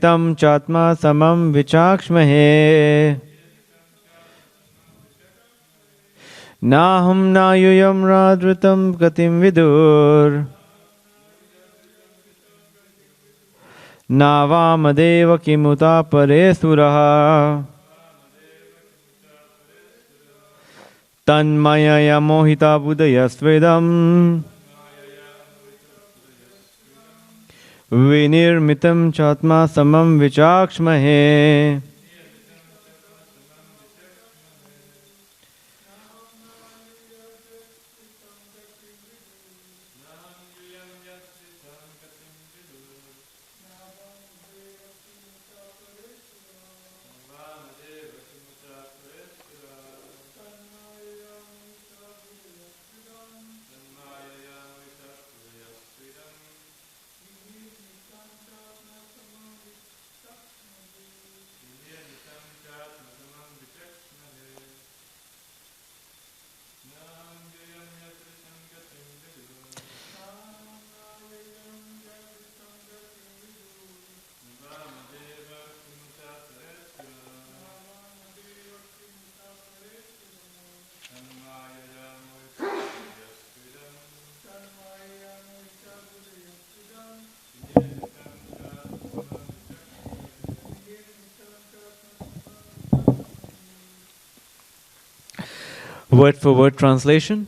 Tam chatma samam vichakshmahe. Naham nayuyam radritam gatim vidur. Navamadeva kimuta pare suraha. Tanmaya mohita budaya svedam. Vinirmitam chatma samam vichakshmahe. Word for word translation.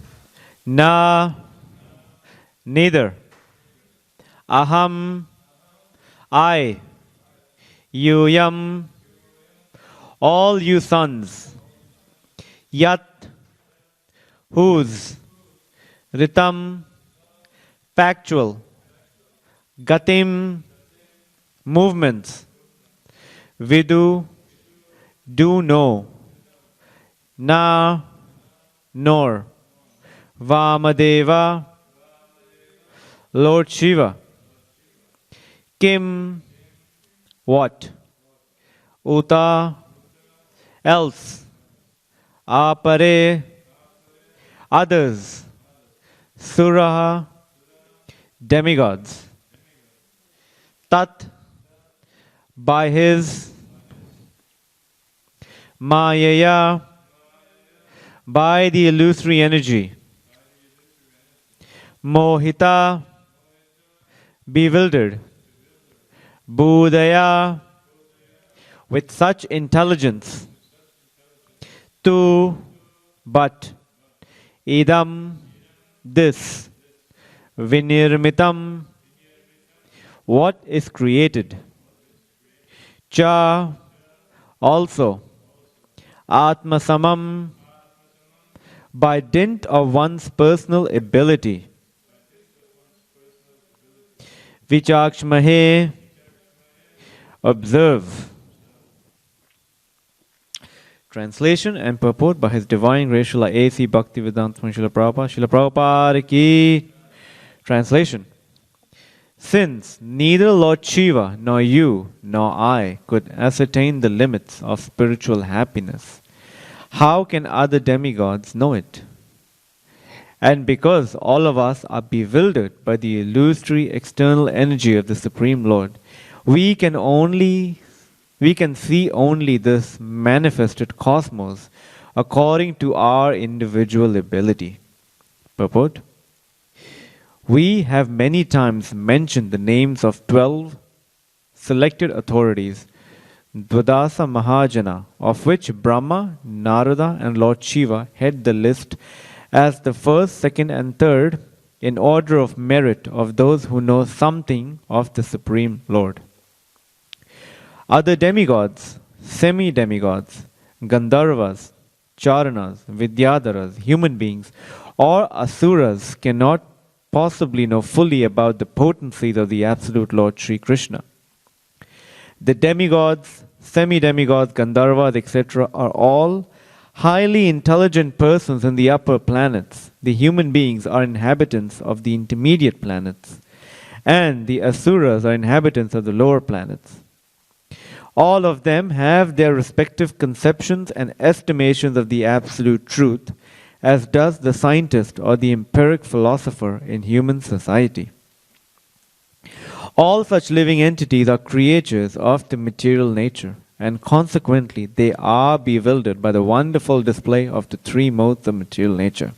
Na, neither. Aham, I. Yuyam, all you sons. Yat, whose. Ritam, factual. Gatim, movements. Vidu, do know. Na, nor. Vamadeva, Lord Shiva. Kim, what? Uta, else. Apare, others. Suraha, demigods. Tat, by his. Mayaya, by the illusory energy. Mohita, bewildered. Budaya, with such intelligence. Tu, but. Idam, this. Vinirmitam, what is created. Cha, also. Atmasamam, by dint of one's personal ability. Vichakshmahe, observe. Translation and purport by His Divine Grace Srila A.C. Bhaktivedanta Swami Srila Prabhupada. Srila Prabhupada ki. Translation. Since neither Lord Shiva nor you nor I could ascertain the limits of spiritual happiness, how can other demigods know it? And because all of us are bewildered by the illusory external energy of the Supreme Lord, we can see only this manifested cosmos according to our individual ability. Purport. We have many times mentioned the names of 12 selected authorities, Dvadasa Mahajana, of which Brahma, Narada and Lord Shiva head the list as the first, second and third in order of merit of those who know something of the Supreme Lord. Other demigods, semi-demigods, Gandharvas, Charanas, Vidyadharas, human beings, or Asuras cannot possibly know fully about the potencies of the Absolute Lord Sri Krishna. The demigods, semi-demigods, Gandharvas, etc. are all highly intelligent persons in the upper planets. The human beings are inhabitants of the intermediate planets, and the Asuras are inhabitants of the lower planets. All of them have their respective conceptions and estimations of the absolute truth, as does the scientist or the empiric philosopher in human society. All such living entities are creatures of the material nature, and consequently they are bewildered by the wonderful display of the three modes of material nature.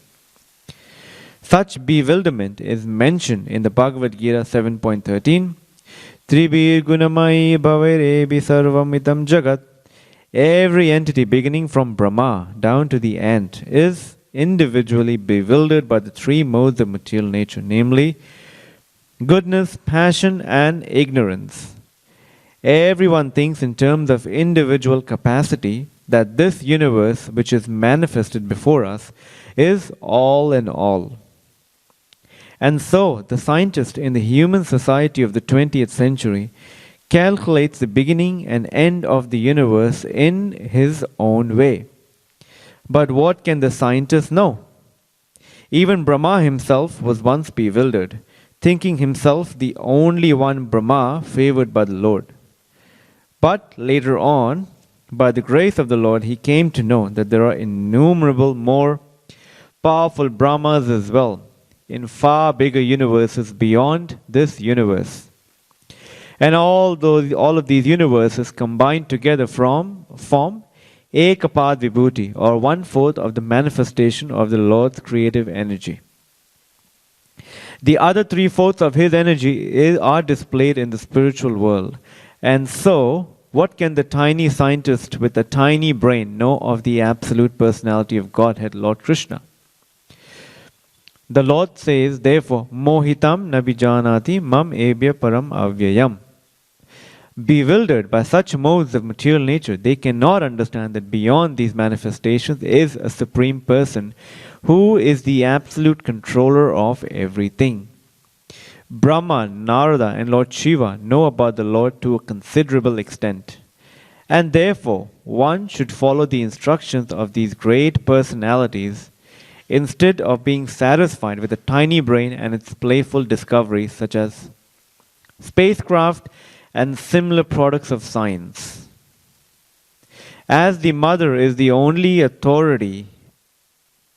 Such bewilderment is mentioned in the Bhagavad Gita 7.13. Tribir gunamai bhavarebi sarvamitam jagat. Every entity beginning from Brahma down to the ant is individually bewildered by the three modes of material nature, namely goodness, passion, and ignorance. Everyone thinks in terms of individual capacity that this universe, which is manifested before us, is all in all. And so, the scientist in the human society of the 20th century calculates the beginning and end of the universe in his own way. But what can the scientist know? Even Brahma himself was once bewildered, thinking himself the only one Brahma favored by the Lord. But later on, by the grace of the Lord, he came to know that there are innumerable more powerful Brahmas as well, in far bigger universes beyond this universe. And all of these universes combined together form Ekapad Vibhuti, or 1/4 of the manifestation of the Lord's creative energy. The other 3/4 of his energy are displayed in the spiritual world. And so, what can the tiny scientist with a tiny brain know of the absolute personality of Godhead, Lord Krishna? The Lord says, therefore, Mohitam nabijanati mam ebhya param avyayam. Bewildered by such modes of material nature, they cannot understand that beyond these manifestations is a supreme person who is the absolute controller of everything. Brahma, Narada, and Lord Shiva know about the Lord to a considerable extent. And therefore, one should follow the instructions of these great personalities instead of being satisfied with a tiny brain and its playful discoveries such as spacecraft and similar products of science. As the mother is the only authority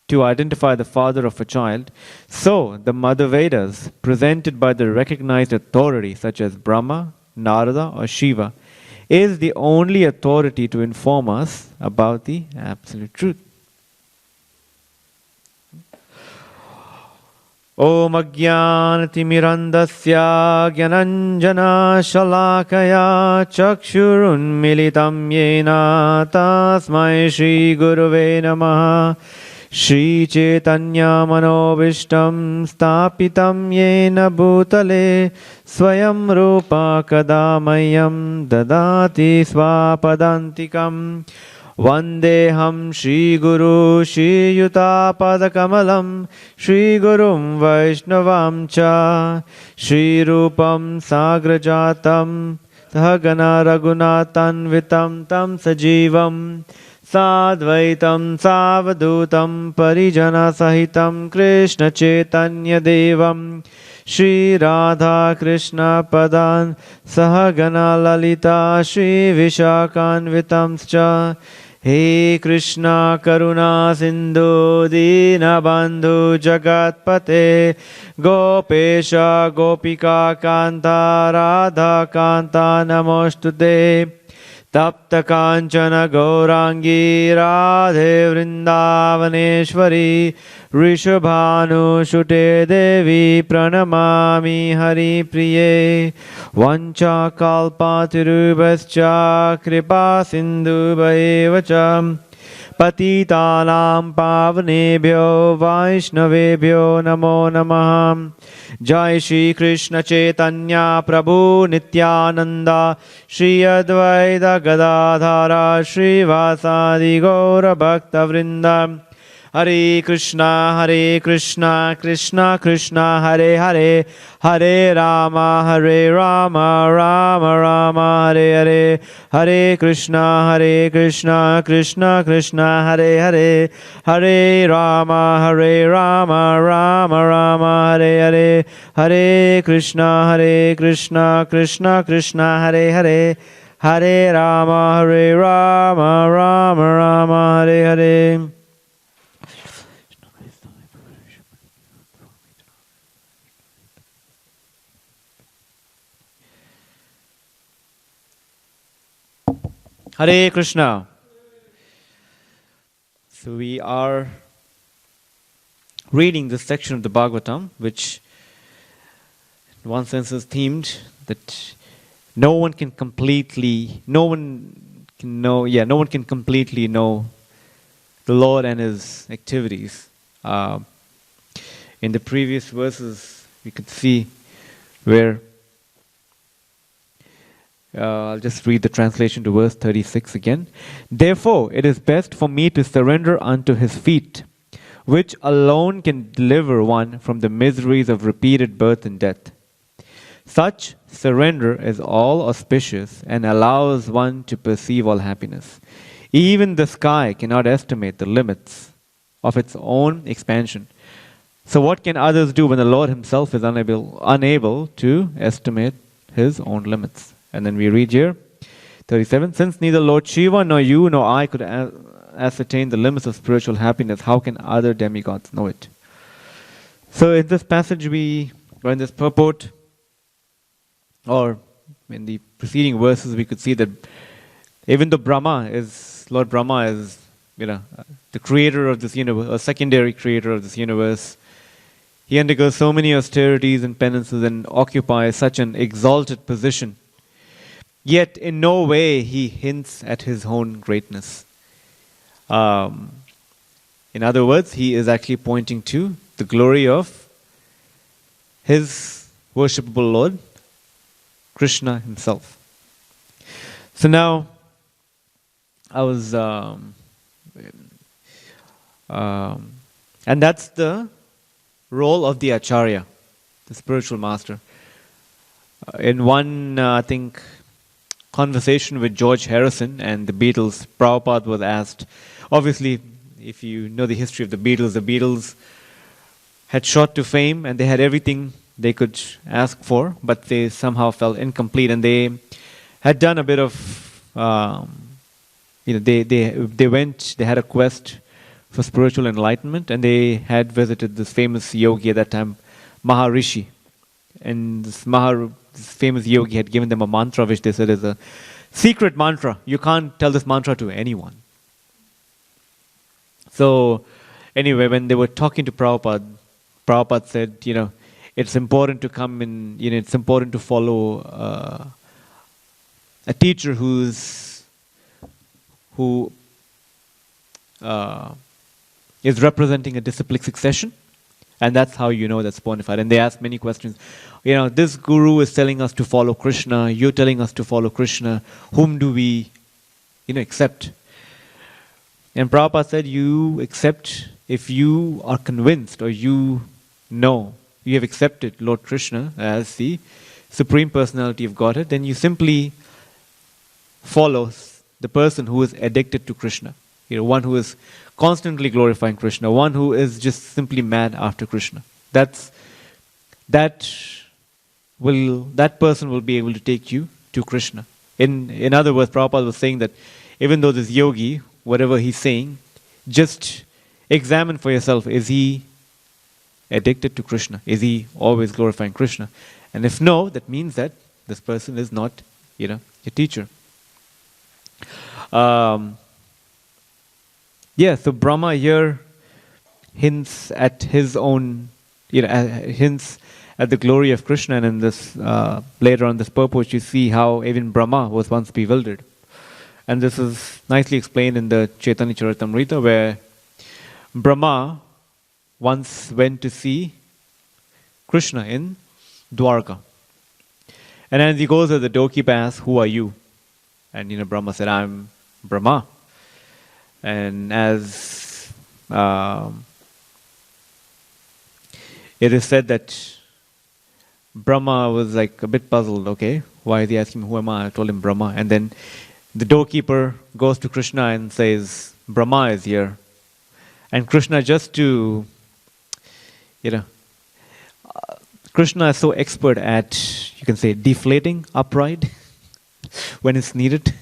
to identify the father of a child, so the Mother Vedas, presented by the recognized authority such as Brahma, Narada, or Shiva, is the only authority to inform us about the absolute truth. Om Ajnanatimirandasya Gyananjana Shalakaya Chakshurunmilitam Yena Tasmai Shri Guruve Namaha Shri Chaitanya Manobishtam Stapitam Yena Bhutale Swayam Rupa Kadamayam Dadati Swapadantikam Vandeham Shri Guru Shri Yuta Padakamalam Shri Gurum Vaishnavam Cha Shri Rupam Sagrajatam Sahagana Raghunatan Vitam Tam Sajivam Sadvaitam Savadutam Parijana Sahitam Krishna Chaitanya Devam Shri Radha Krishna Padan Sahagana Lalita Shri Vishakan Vitamscha He Krishna Karuna Sindhu Dina Bandhu Jagatpate Gopesha Gopika Kanta Radha Kanta Namostute Tapta Kanchana Gaurangi Radhe Vrindavaneshwari Rishabhanu Shute Devi Pranamami Hari Priye Vancha Kalpatirubhascha Kripa Sindhu Bhaevacham Patitanam Pavanebhyo Vaishnavebhyo Namo Namah Jai Shri Krishna Chaitanya Prabhu Nityananda Shri Advaita Gadadhara Shri Vasadi Gaura Bhakta Vrinda Hare Krishna Krishna Krishna Hare Hare Hare Rama Rama Rama Hare Hare Hare Krishna Krishna Krishna Hare Hare Hare Rama Rama Rama Hare Hare Hare Krishna Krishna Krishna Hare Hare Hare Rama Rama Hare Hare. Hare Krishna. So we are reading this section of the Bhagavatam, which in one sense is themed that no one can completely know the Lord and His activities. In the previous verses, we could see where I'll just read the translation to verse 36 again. Therefore, it is best for me to surrender unto His feet, which alone can deliver one from the miseries of repeated birth and death. Such surrender is all auspicious and allows one to perceive all happiness. Even the sky cannot estimate the limits of its own expansion. So what can others do when the Lord Himself is unable to estimate His own limits? And then we read here, 37, since neither Lord Shiva nor you nor I could ascertain the limits of spiritual happiness, how can other demigods know it? So in this passage or in this purport, or in the preceding verses, we could see that even though Lord Brahma is, the creator of this universe, a secondary creator of this universe, he undergoes so many austerities and penances and occupies such an exalted position. Yet in no way he hints at his own greatness. In other words, he is actually pointing to the glory of his worshipable Lord, Krishna himself. So now, I was, and that's the role of the Acharya, the spiritual master. In one, I think, conversation with George Harrison and the Beatles, Prabhupada was asked, obviously, if you know the history of the Beatles had shot to fame and they had everything they could ask for, but they somehow felt incomplete, and they had done a bit of, they had a quest for spiritual enlightenment, and they had visited this famous yogi at that time, Maharishi. And this famous yogi had given them a mantra which they said is a secret mantra. You can't tell this mantra to anyone. So anyway, when they were talking to Prabhupada, Prabhupada said, it's important to come in, it's important to follow a teacher who is representing a disciplic succession. And that's how you know that's bona fide. And they ask many questions. This guru is telling us to follow Krishna. You're telling us to follow Krishna. Whom do we, accept? And Prabhupada said, you accept if you are convinced or you have accepted Lord Krishna as the Supreme Personality of Godhead, then you simply follow the person who is addicted to Krishna. One who is constantly glorifying Krishna, one who is just simply mad after Krishna. That person will be able to take you to Krishna. In other words, Prabhupada was saying that even though this yogi, whatever he's saying, just examine for yourself, is he addicted to Krishna? Is he always glorifying Krishna? And if no, that means that this person is not, a teacher. So Brahma here hints at his own, hints at the glory of Krishna. And in this, later on this purport, you see how even Brahma was once bewildered. And this is nicely explained in the Chaitanya Charitamrita, where Brahma once went to see Krishna in Dwarka. And as he goes there, the doorkeeper asks, who are you? And Brahma said, I'm Brahma. And as it is said that Brahma was like a bit puzzled, okay, why is he asking me, who am I? I told him Brahma. And then the doorkeeper goes to Krishna and says, Brahma is here. And Krishna, just to, Krishna is so expert at, you can say, deflating our pride when it's needed.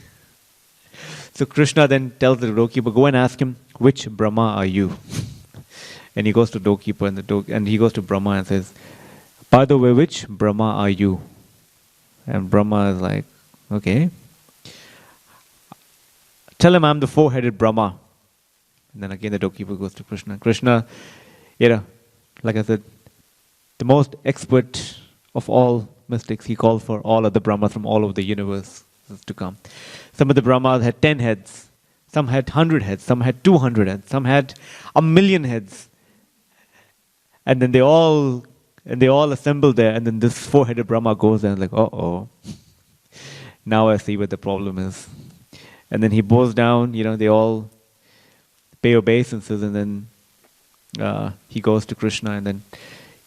So Krishna then tells the doorkeeper, go and ask him, which Brahma are you? And he goes to doorkeeper and he goes to Brahma and says, by the way, which Brahma are you? And Brahma is like, okay. Tell him I'm the four-headed Brahma. And then again the doorkeeper goes to Krishna. Krishna, like I said, the most expert of all mystics, he called for all of the Brahmas from all over the universe to come. Some of the Brahmas had 10 heads. Some had 100 heads. Some had 200 heads. Some had 1,000,000 heads. And then they all assemble there. And then this four-headed Brahma goes there and like, uh-oh. Now I see what the problem is. And then he bows down. They all pay obeisances. And then he goes to Krishna. And then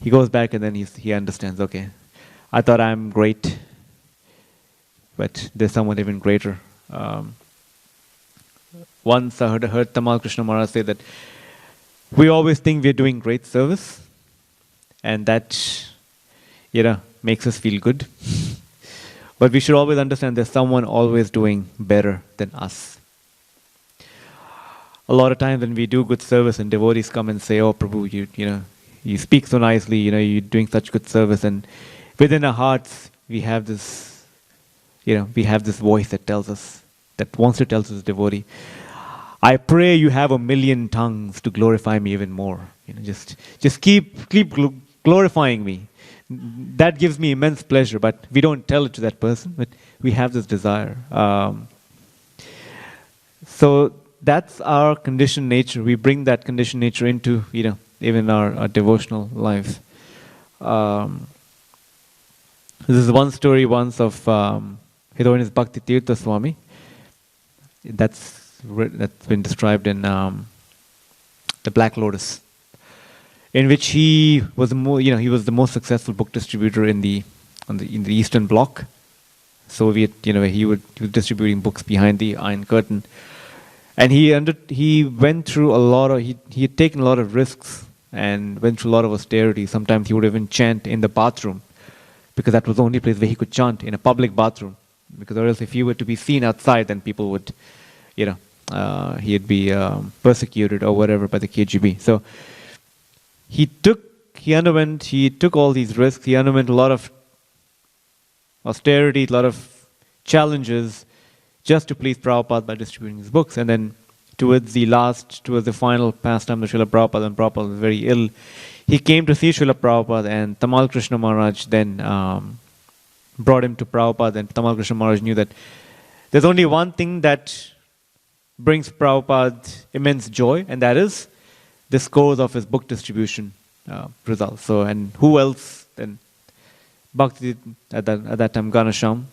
he goes back and then he understands, okay, I thought I'm great. But there's someone even greater. Once I heard Tamal Krishna Maharaj say that we always think we're doing great service, and that, makes us feel good. But we should always understand there's someone always doing better than us. A lot of times when we do good service and devotees come and say, oh Prabhu, you speak so nicely, you're doing such good service, and within our hearts we have this voice that wants to tell us as devotee, I pray you have 1,000,000 tongues to glorify me even more. Just keep glorifying me. That gives me immense pleasure, but we don't tell it to that person, but we have this desire. So that's our conditioned nature. We bring that conditioned nature into, even our devotional lives. This is one story once of His Bhakti Tirtha Swami. That's been described in the Black Lotus, in which he was the most successful book distributor in the Eastern Bloc, Soviet. He was distributing books behind the Iron Curtain, and he went through he had taken a lot of risks and went through a lot of austerity. Sometimes he would even chant in the bathroom, because that was the only place where he could chant, in a public bathroom. Because or else if he were to be seen outside, then people would, he'd be persecuted or whatever by the KGB. So he took all these risks. He underwent a lot of austerity, a lot of challenges, just to please Prabhupada by distributing his books. And then towards the final pastime of Srila Prabhupada, and Prabhupada was very ill, he came to see Srila Prabhupada, and Tamal Krishna Maharaj then brought him to Prabhupada, and Tamal Krishna Maharaj knew that there's only one thing that brings Prabhupada immense joy, and that is the scores of his book distribution results. So, and who else than Bhakti at that time, Ganasham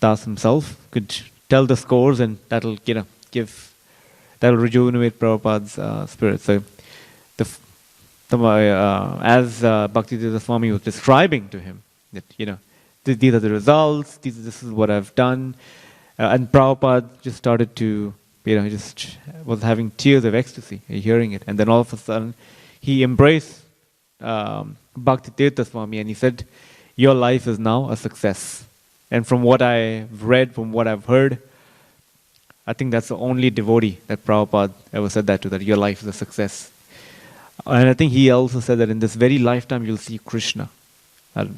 Das himself could tell the scores, and that'll rejuvenate Prabhupada's spirit. So, as Bhakti Tirtha Swami was describing to him that these are the results, this is what I've done, and Prabhupada just started to just was having tears of ecstasy hearing it, and then all of a sudden he embraced Bhakti Tirtha Swami, and he said, "Your life is now a success." And from what I've read, from what I've heard, I think that's the only devotee that Prabhupada ever said that to, that your life is a success. And I think he also said that in this very lifetime you'll see Krishna. I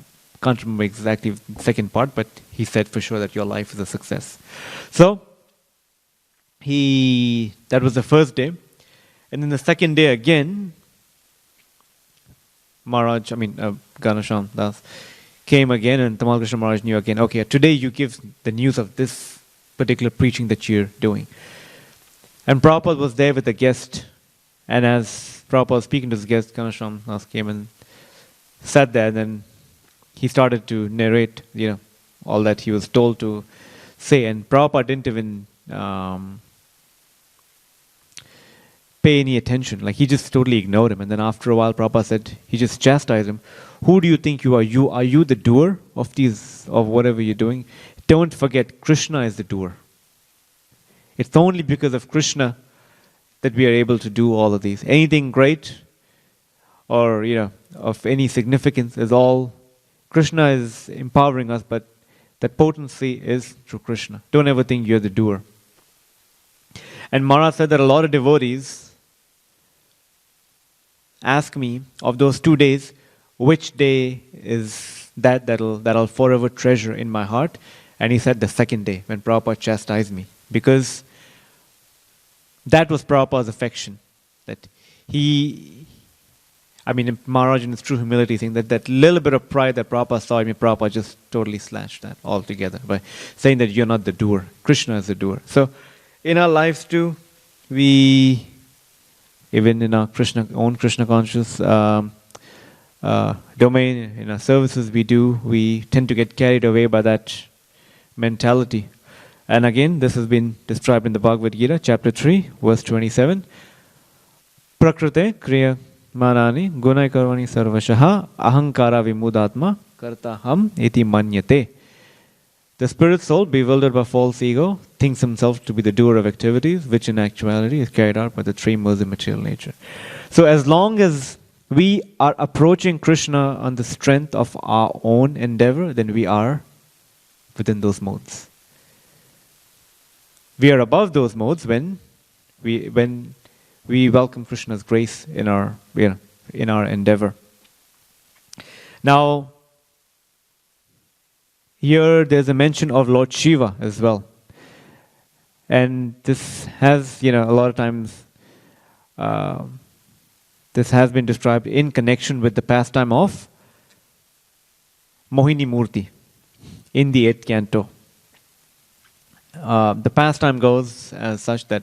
can't remember exactly the second part, but he said for sure that your life is a success. So, that was the first day. And then the second day again, Ganasham Das came again, and Tamal Krishna Maharaj knew again, okay, today you give the news of this particular preaching that you're doing. And Prabhupada was there with a guest, and as Prabhupada was speaking to his guest, Ganasham Das came and sat there, and then he started to narrate, all that he was told to say, and Prabhupada didn't even pay any attention. Like, he just totally ignored him. And then after a while, Prabhupada said, he just chastised him. Who do you think you are? Are you the doer of whatever you're doing? Don't forget, Krishna is the doer. It's only because of Krishna that we are able to do all of these. Anything great or, of any significance is all Krishna is empowering us, but that potency is through Krishna. Don't ever think you're the doer. And Maharaj said that a lot of devotees ask me of those 2 days, which day is that I'll forever treasure in my heart. And he said the second day when Prabhupada chastised me. Because that was Prabhupada's affection. That Maharaj in his true humility saying that little bit of pride that Prabhupada saw in me, Prabhupada just totally slashed that altogether by saying that you're not the doer. Krishna is the doer. So in our lives too, we, even in our own Krishna conscious domain, in our services we tend to get carried away by that mentality. And again, this has been described in the Bhagavad Gita, chapter 3, verse 27. Prakrite kriya manani gunai karvani sarvashaha ahankara vimudatma karta ham iti manyate. The spirit soul, bewildered by false ego, thinks himself to be the doer of activities, which in actuality is carried out by the three modes of material nature. So as long as we are approaching Krishna on the strength of our own endeavor, then we are within those modes. We are above those modes when we welcome Krishna's grace in our endeavor. Now, here there's a mention of Lord Shiva as well. And this has, a lot of times, this has been described in connection with the pastime of Mohini Murti in the 8th canto. The pastime goes as such that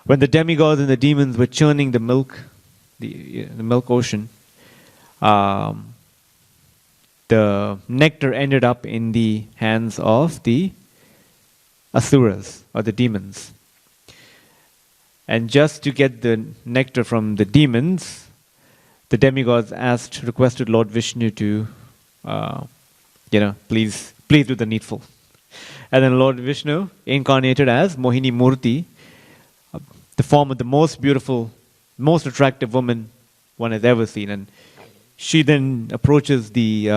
when the demigods and the demons were churning the milk ocean, the nectar ended up in the hands of the asuras or the demons. And just to get the nectar from the demons, the demigods requested Lord Vishnu to, please do the needful. And then Lord Vishnu incarnated as Mohini Murti, the form of the most beautiful, most attractive woman one has ever seen. And she then approaches the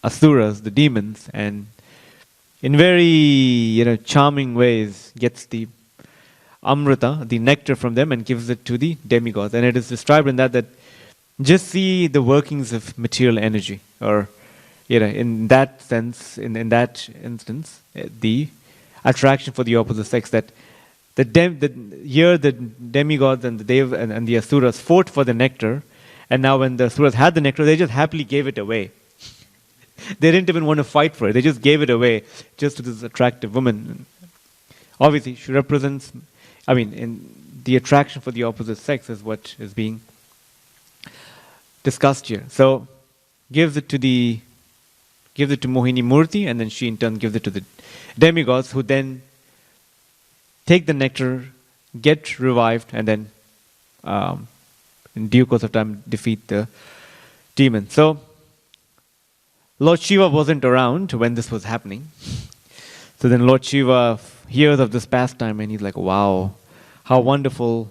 asuras, the demons, and in very charming ways gets the amrita, the nectar from them, and gives it to the demigods. And it is described in that just see the workings of material energy, or in that sense, in that instance, the attraction for the opposite sex, that here the demigods and the Dev and the asuras fought for the nectar, and now when the asuras had the nectar, they just happily gave it away. They didn't even want to fight for it. They just gave it away just to this attractive woman. Obviously, she represents, in the attraction for the opposite sex is what is being discussed here. So, gives it to Mohini Murti, and then she in turn gives it to the demigods, who then take the nectar, get revived, and then in due course of time defeat the demon. So Lord Shiva wasn't around when this was happening. So then Lord Shiva hears of this pastime and he's like, wow, how wonderful,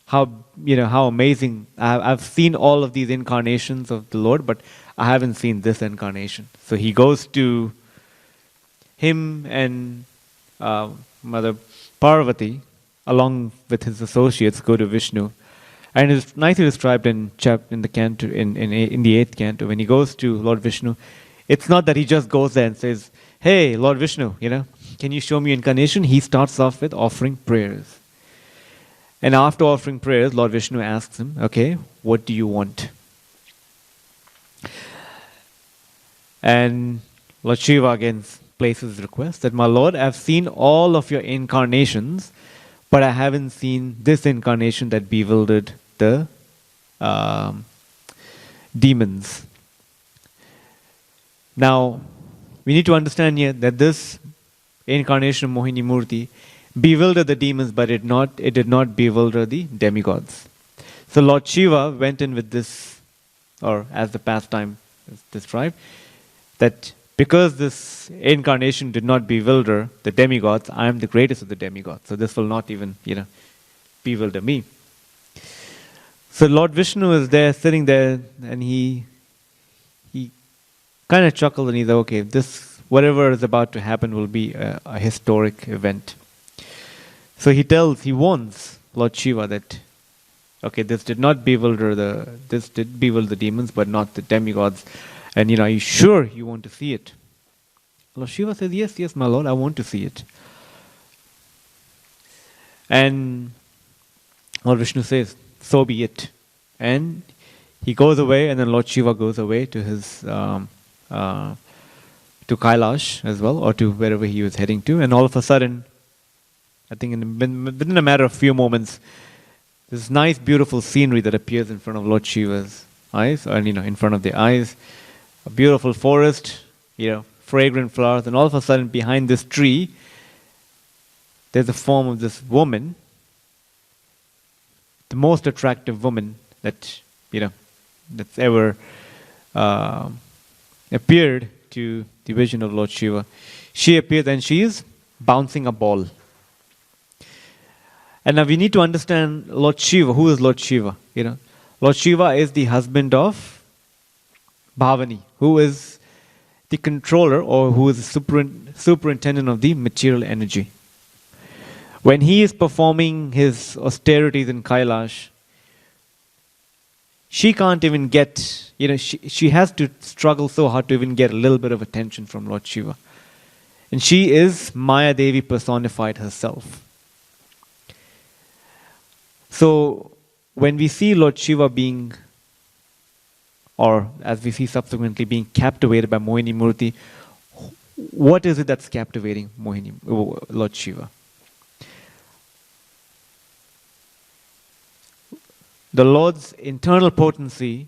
how amazing. I've seen all of these incarnations of the Lord, but I haven't seen this incarnation. So he goes to him and Mother Parvati, along with his associates, go to Vishnu. And it's nicely described in the canto, in the 8th canto. When he goes to Lord Vishnu, it's not that he just goes there and says, hey, Lord Vishnu, can you show me incarnation? He starts off with offering prayers. And after offering prayers, Lord Vishnu asks him, okay, what do you want? And Lord Shiva again places request that, my Lord, I've seen all of your incarnations, but I haven't seen this incarnation that bewildered the demons. Now, we need to understand here that this incarnation of Mohini Murti bewildered the demons, but it did not bewilder the demigods. So Lord Shiva went in with this, or as the pastime is described, that because this incarnation did not bewilder the demigods, I am the greatest of the demigods. So this will not even, bewilder me. So Lord Vishnu is there, sitting there, and he kind of chuckled and he said, okay, this, whatever is about to happen will be a historic event. So he warns Lord Shiva that, okay, this did bewilder the demons, but not the demigods. And, are you sure you want to see it? Lord Shiva says, yes, yes, my lord, I want to see it. And Lord Vishnu says, so be it. And he goes away, and then Lord Shiva goes away to his to Kailash as well, or to wherever he was heading to. And all of a sudden, I think within a matter of few moments, this nice, beautiful scenery that appears in front of Lord Shiva's eyes, and in front of their eyes, a beautiful forest, fragrant flowers, and all of a sudden, behind this tree, there's the form of this woman, the most attractive woman that that's ever appeared to the vision of Lord Shiva. She appears and she is bouncing a ball. And now we need to understand Lord Shiva. Who is Lord Shiva? Lord Shiva is the husband of Bhavani, who is the controller, or who is the superintendent of the material energy. When he is performing his austerities in Kailash, she can't even get, she has to struggle so hard to even get a little bit of attention from Lord Shiva. And she is Maya Devi personified herself. So, when we see Lord Shiva being, or as we see subsequently being captivated by Mohini Murti, what is it that's captivating Lord Shiva? The Lord's internal potency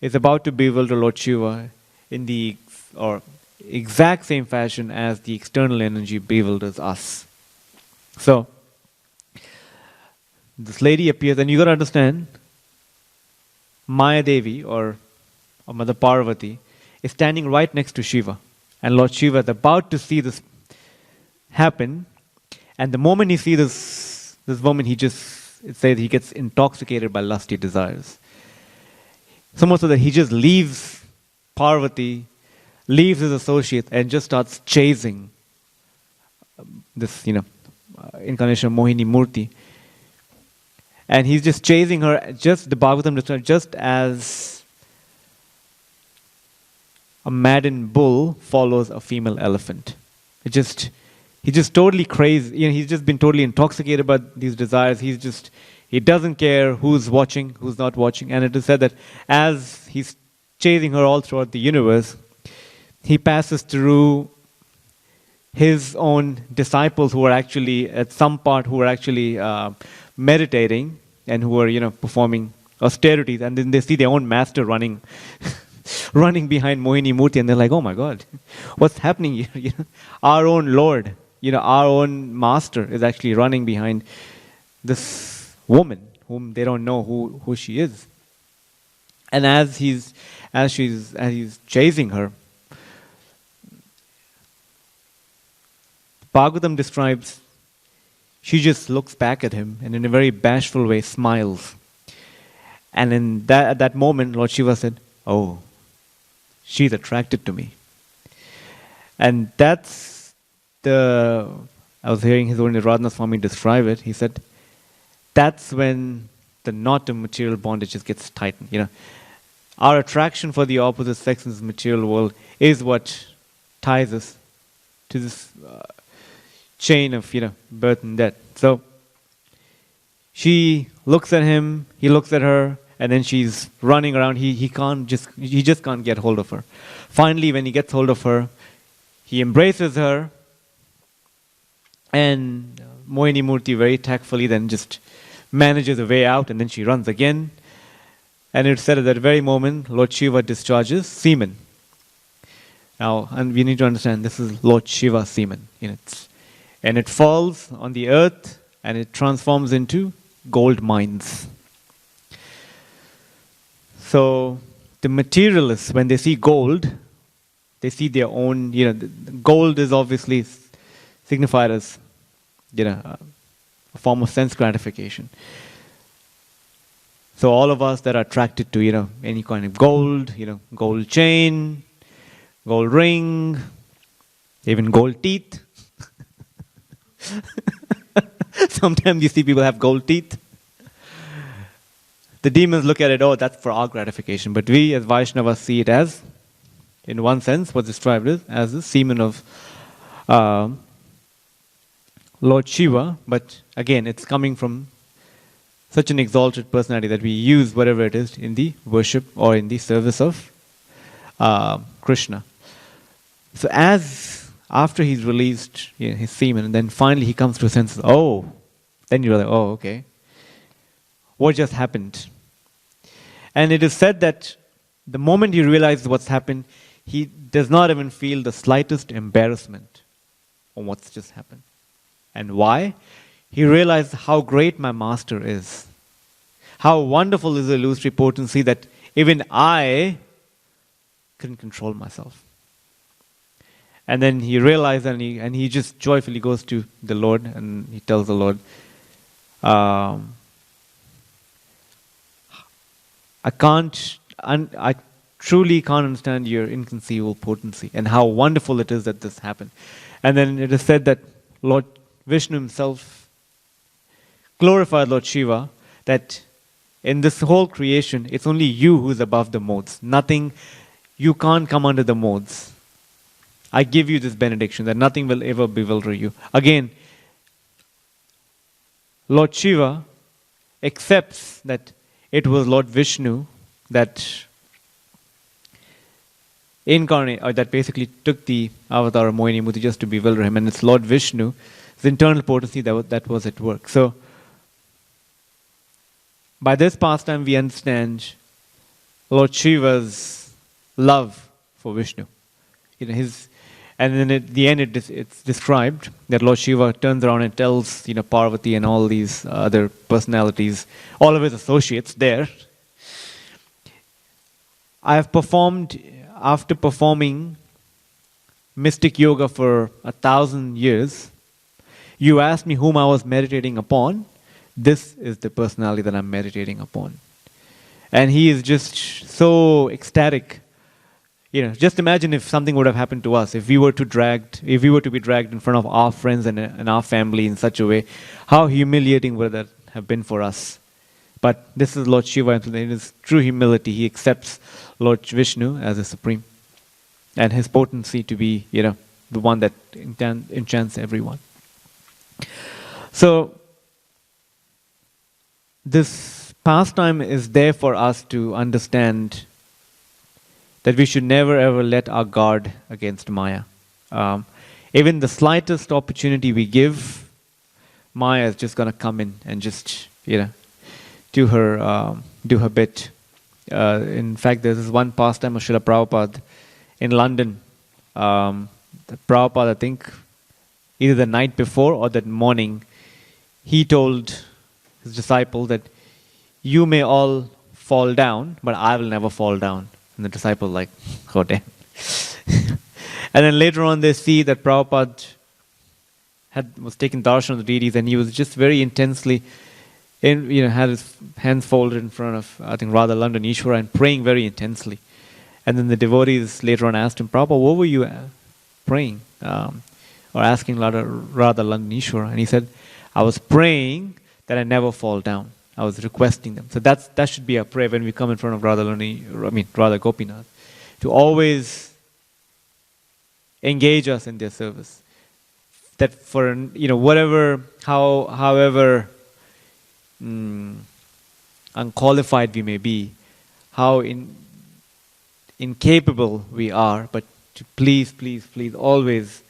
is about to bewilder Lord Shiva in the exact same fashion as the external energy bewilders us. So, this lady appears, and you got to understand, Maya Devi or Mother Parvati is standing right next to Shiva, and Lord Shiva is about to see this happen, and the moment he sees this woman, it says he gets intoxicated by lusty desires. So much so that he just leaves Parvati, leaves his associate, and just starts chasing this, incarnation of Mohini Murti. And he's just chasing her, the Bhagavatam describes, just as a maddened bull follows a female elephant. He's just totally crazy. He's just been totally intoxicated by these desires. He doesn't care who's watching, who's not watching. And it is said that as he's chasing her all throughout the universe, he passes through his own disciples who are actually, at some part, who are actually meditating and who are, performing austerities. And then they see their own master running behind Mohini Murti, and they're like, oh my God, what's happening here? Our own Lord, our own master is actually running behind this woman whom they don't know who she is. And as he's chasing her, Bhagavatam describes, she just looks back at him and in a very bashful way smiles. And at that moment, Lord Shiva said, oh, she's attracted to me. And that's I was hearing His Holiness Radha Swami describe it. He said, that's when the knot of material bondage just gets tightened. Our attraction for the opposite sex in this material world is what ties us to this chain of, birth and death. So she looks at him, he looks at her, and then she's running around. He just can't get hold of her. Finally, when he gets hold of her, he embraces her, and Mohini Murti very tactfully then just manages a way out, and then she runs again. And it's said at that very moment, Lord Shiva discharges semen. Now, and we need to understand, this is Lord Shiva semen. And it falls on the earth, and it transforms into gold mines. So, the materialists, when they see gold, they see their own, gold is obviously signified as, a form of sense gratification. So all of us that are attracted to, any kind of gold, gold chain, gold ring, even gold teeth. Sometimes you see people have gold teeth. The demons look at it, oh, that's for our gratification. But we as Vaishnavas see it as, in one sense, what's described as the semen of Lord Shiva. But again, it's coming from such an exalted personality that we use whatever it is in the worship or in the service of Krishna. So after he's released his semen, and then finally he comes to a sense, oh, then you're like, oh, okay. What just happened? And it is said that the moment he realizes what's happened, he does not even feel the slightest embarrassment on what's just happened. And why? He realized how great my master is. How wonderful is the illusory potency that even I couldn't control myself. And then he realized, and he just joyfully goes to the Lord, and he tells the Lord, I truly can't understand your inconceivable potency and how wonderful it is that this happened. And then it is said that Lord Vishnu himself glorified Lord Shiva, that in this whole creation, it's only you who is above the modes. Nothing, you can't come under the modes. I give you this benediction that nothing will ever bewilder you. Again, Lord Shiva accepts that it was Lord Vishnu that that basically took the avatar of Mohini Murti just to bewilder him, and it's Lord Vishnu, his internal potency that was at work. So, by this pastime we understand Lord Shiva's love for Vishnu. And then at the end it's described that Lord Shiva turns around and tells Parvati and all these other personalities, all of his associates there, after performing mystic yoga for 1,000 years, you asked me whom I was meditating upon. This is the personality that I'm meditating upon. And he is just so ecstatic. Just imagine if something would have happened to us, if we were to be dragged in front of our friends and our family in such a way, how humiliating would that have been for us? But this is Lord Shiva, and in his true humility, he accepts Lord Vishnu as a supreme, and his potency to be, the one that enchants everyone. So, this pastime is there for us to understand that we should never ever let our guard against Maya. Even the slightest opportunity we give, Maya is just going to come in and just, do her bit. In fact, there's this one pastime of Srila Prabhupada in London. The Prabhupada, I think, either the night before or that morning, he told his disciple that you may all fall down, but I will never fall down. And the disciple oh damn. And then later on they see that Prabhupada was taking darshan of the deities, and he was just very intensely, had his hands folded in front of, I think, Radha London Ishwara, and praying very intensely. And then the devotees later on asked him, Prabhupada, what were you praying? Or asking Radha London Ishwara? And he said, I was praying that I never fall down. I was requesting them. So that should be our prayer when we come in front of Radha Gopinath, to always engage us in their service. That for however unqualified we may be, how incapable we are, but to please always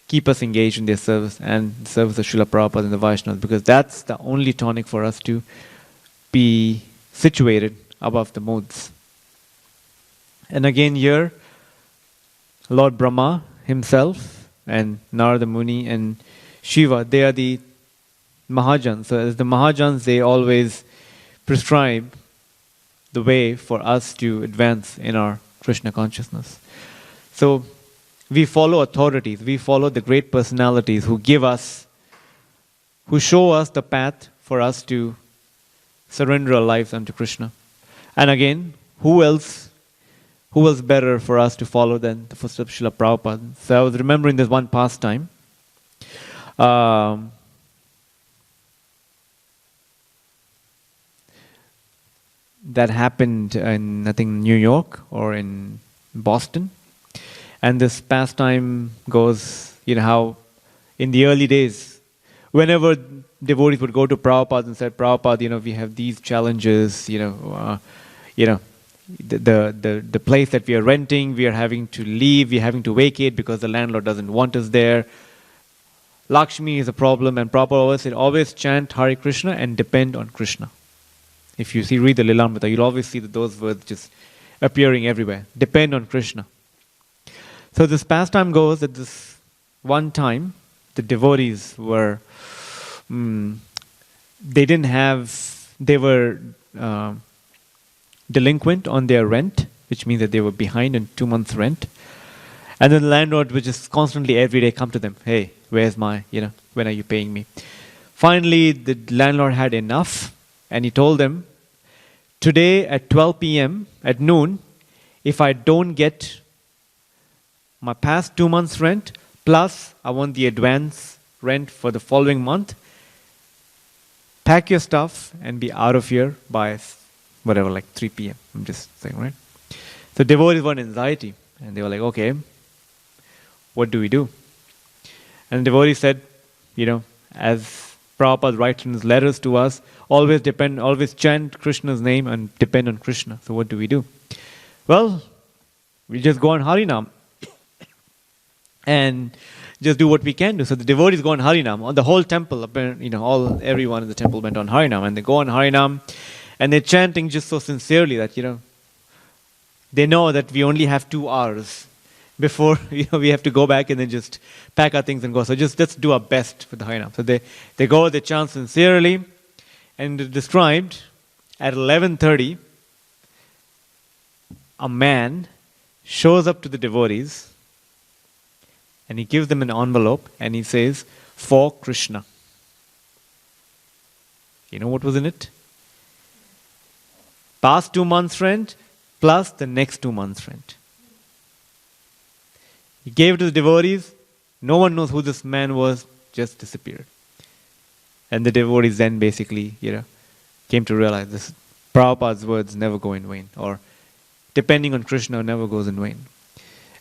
keep us engaged in their service and the service of Srila Prabhupada and the Vaishnavas, because that's the only tonic for us to be situated above the modes. And again here, Lord Brahma himself and Narada Muni and Shiva, they are the Mahajans. So as the Mahajans, they always prescribe the way for us to advance in our Krishna consciousness. So we follow authorities, we follow the great personalities who show us the path for us to surrender our lives unto Krishna. And again, who else better for us to follow than the footsteps of Srila Prabhupada? So I was remembering this one pastime. that happened in, I think, New York or in Boston. And this pastime goes, how in the early days, whenever devotees would go to Prabhupada and said, Prabhupada, we have these challenges, you know, the place that we are renting, we are having to leave, we are having to vacate because the landlord doesn't want us there. Lakshmi is a problem, and Prabhupada always said, always chant Hare Krishna and depend on Krishna. If you read the Lilamrita, you'll always see that those words just appearing everywhere. Depend on Krishna. So this pastime goes that this one time, the devotees were, they were delinquent on their rent, which means that they were behind in 2 months' rent. And then the landlord would just constantly every day come to them, hey, where's my, when are you paying me? Finally, the landlord had enough, and he told them, today at 12 p.m., at noon, if I don't get my past 2 months' rent, plus I want the advance rent for the following month, pack your stuff and be out of here by whatever, like 3 p.m. I'm just saying, right? So devotees were in anxiety, and they were like, okay, what do we do? And the devotee said, as Prabhupada writes in his letters to us, always chant Krishna's name and depend on Krishna. So what do we do? Well, we just go on Harinam and just do what we can do. So the devotees go on Harinam. The whole temple, everyone in the temple went on Harinam, and they go on Harinam, and they're chanting just so sincerely that, they know that we only have 2 hours before we have to go back and then just pack our things and go. So just let's do our best for the Harinam. So they go, they chant sincerely, and described at 11:30, a man shows up to the devotees and he gives them an envelope and he says, for Krishna. You know what was in it? Past 2 months' rent plus the next 2 months' rent. He gave it to the devotees. No one knows who this man was, just disappeared. And the devotees then basically, came to realize this Prabhupada's words never go in vain, or depending on Krishna never goes in vain.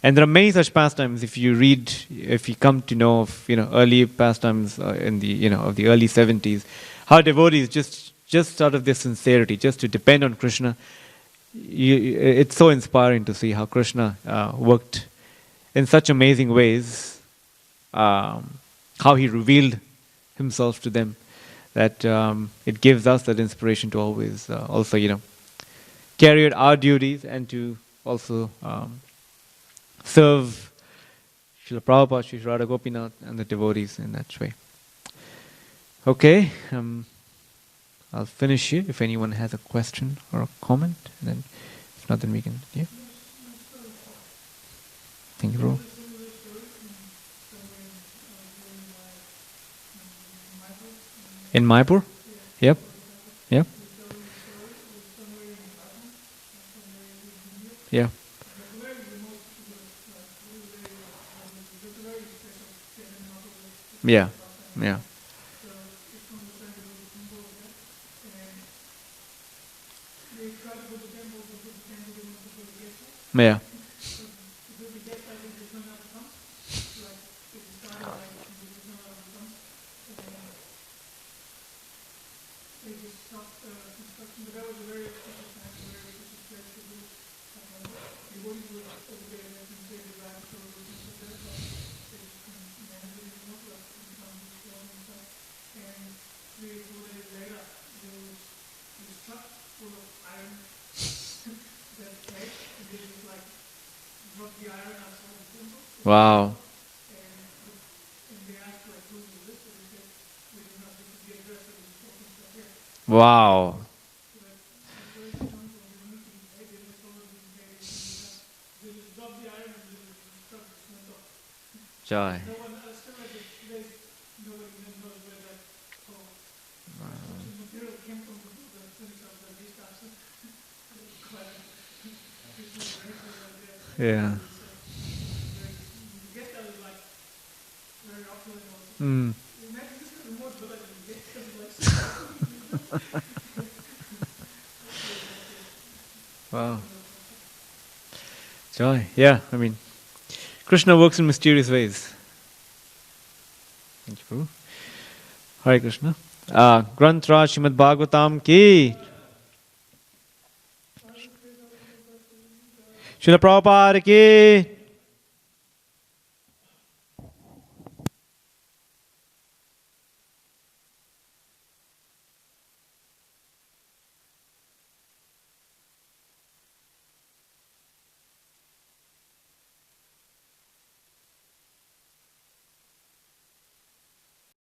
And there are many such pastimes. If you come to know of early pastimes in the of the early 70s, how devotees just out of their sincerity, just to depend on Krishna, it's so inspiring to see how Krishna worked in such amazing ways, how he revealed himself to them, that it gives us that inspiration to always also carry out our duties and to also serve Srila Prabhupada, Sri Radha Gopinath and the devotees in that way. Okay, I'll finish here if anyone has a question or a comment, and then if not, then we can, yeah. Thank you, bro. In Mayapur? Yep. Yep. Yeah. Yeah. Yeah. Yeah. Wow. Wow. Joy. Yeah. Mm. Wow. Joy. Yeah, I mean, Krishna works in mysterious ways. Thank you, Prabhu. Hare Krishna. Granth Raj Srimad Bhagavatam ki. Srila Prabhupada ki.